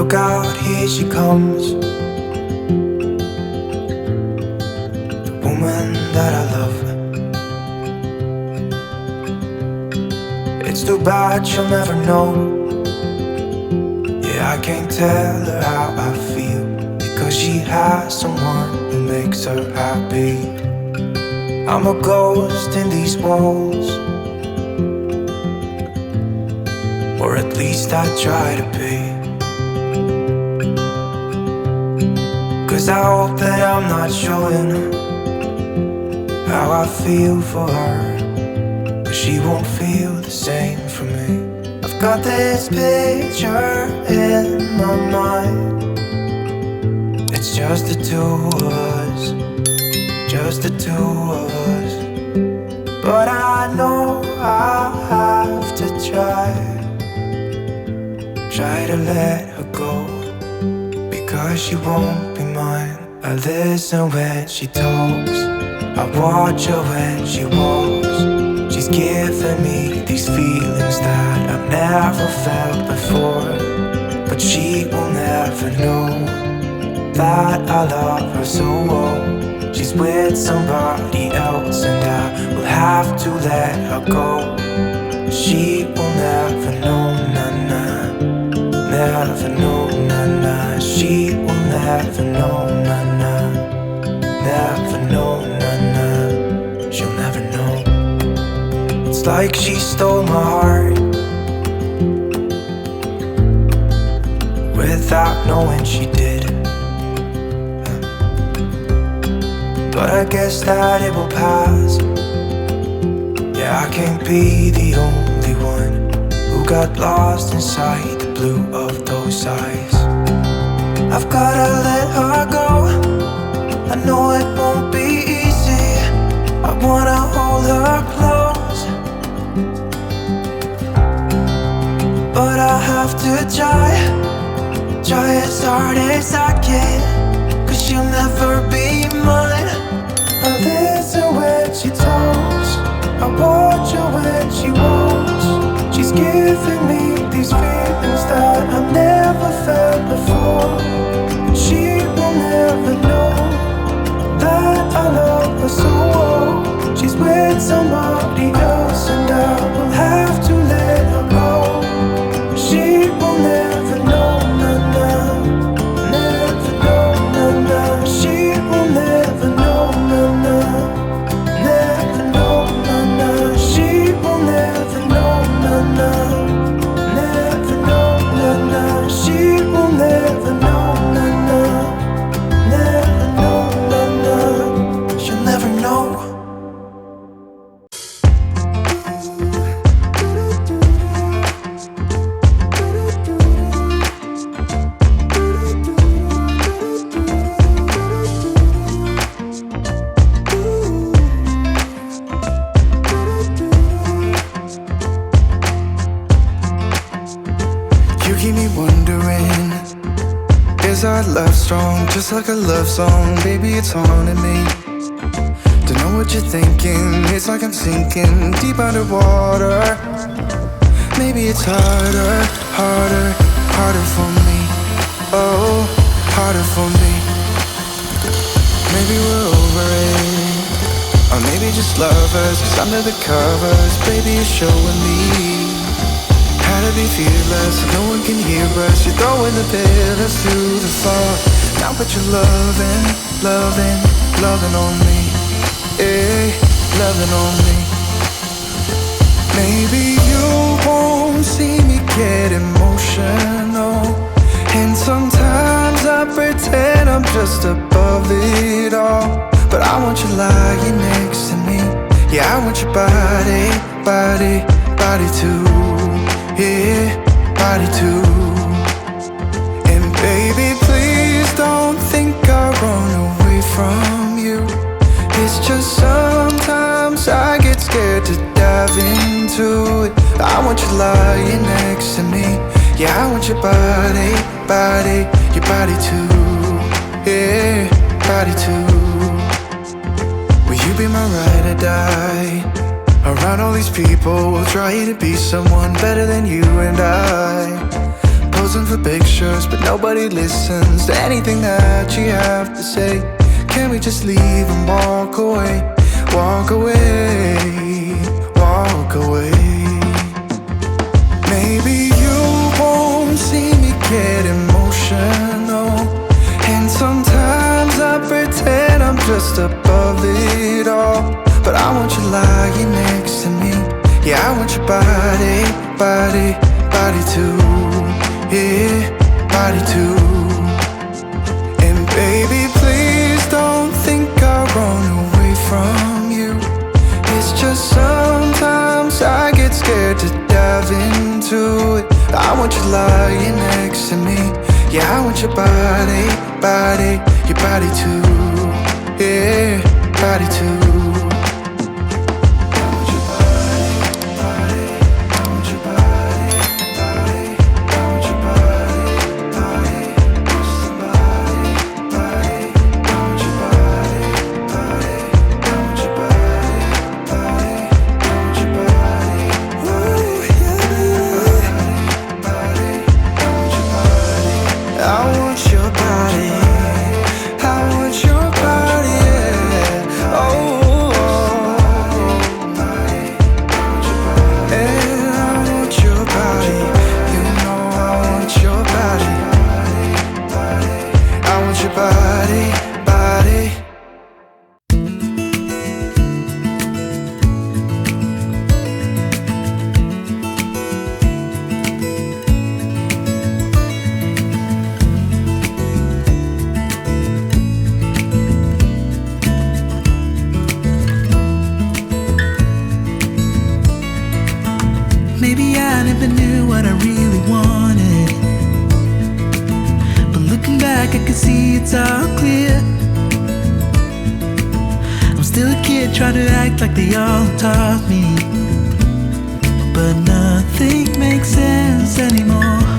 Look out, here she comes, the woman that I love. It's too bad she'll never know. Yeah, I can't tell her how I feel, because she has someone who makes her happy. I'm a ghost in these walls, or at least I try to be. 'Cause I hope that I'm not showing how I feel for her, but she won't feel the same for me. I've got this picture in my mind. It's just the two of us, just the two of us. But I know I'll have to try to let her go, because she won't be mine. I listen when she talks, I watch her when she walks. She's giving me these feelings that I've never felt before, but she will never know that I love her so well. She's with somebody else and I will have to let her go. She will never know, nah-nah, never know, nah-nah. She will never know, nah-nah, never know, nah-nah. She'll never know. It's like she stole my heart without knowing she did. But I guess that it will pass. Yeah, I can't be the only one who got lost inside the blue of those eyes. I've gotta let her go, I know it won't be easy. I wanna hold her close, but I have to try as hard as I can, 'cause she'll never be mine. I listen when she talks, I watch her when she walks. She's giving me these feelings that I've never felt before. She will never know that I love her so well. She's with somebody else and I will have to let her go. She will never know, nah-nah, never know, nah-nah. She will never know, nah-nah, never know, nah-nah. She will never know, nah-nah, never know, nah-nah. She will never know, nah-nah, never know, nah-nah. She'll never know. You keep me wondering, is our love strong? Just like a love song, baby, it's haunting me. Don't know what you're thinking, it's like I'm sinking deep underwater. Maybe it's harder, harder, harder for me. Oh, harder for me. Maybe we're over it, or maybe just lovers, 'cause under the covers, baby, you're showing me how to be fearless, no one can hear us. You're throwing the pillars to the floor. Now put your loving, loving, loving on me, eh, loving on me. Maybe you won't see me get emotional, and sometimes I pretend I'm just above it all. But I want you lying next to me. Yeah, I want your body, body, body too. Yeah, body too. And baby, please don't think I run away from you. It's just sometimes I get scared to dive into it. I want you lying next to me. Yeah, I want your body, body, your body too. Yeah, body too. Will you be my ride or die? Around all these people will try to be someone better than you and I. Pose posing for pictures, but nobody listens to anything that you have to say. Can we just leave and walk away? Walk away, walk away. Maybe you won't see me get emotional, and sometimes I pretend I'm just above it all. But I want you lying next to me. Yeah, I want your body, body, body too. Yeah, body too. And baby, please don't think I'll run away from you. It's just sometimes I get scared to dive into it. I want you lying next to me. Yeah, I want your body, body, your body too. Yeah, body too. Maybe I never knew what I really wanted, but looking back I can see it's all clear. I'm still a kid trying to act like they all taught me, but nothing makes sense anymore.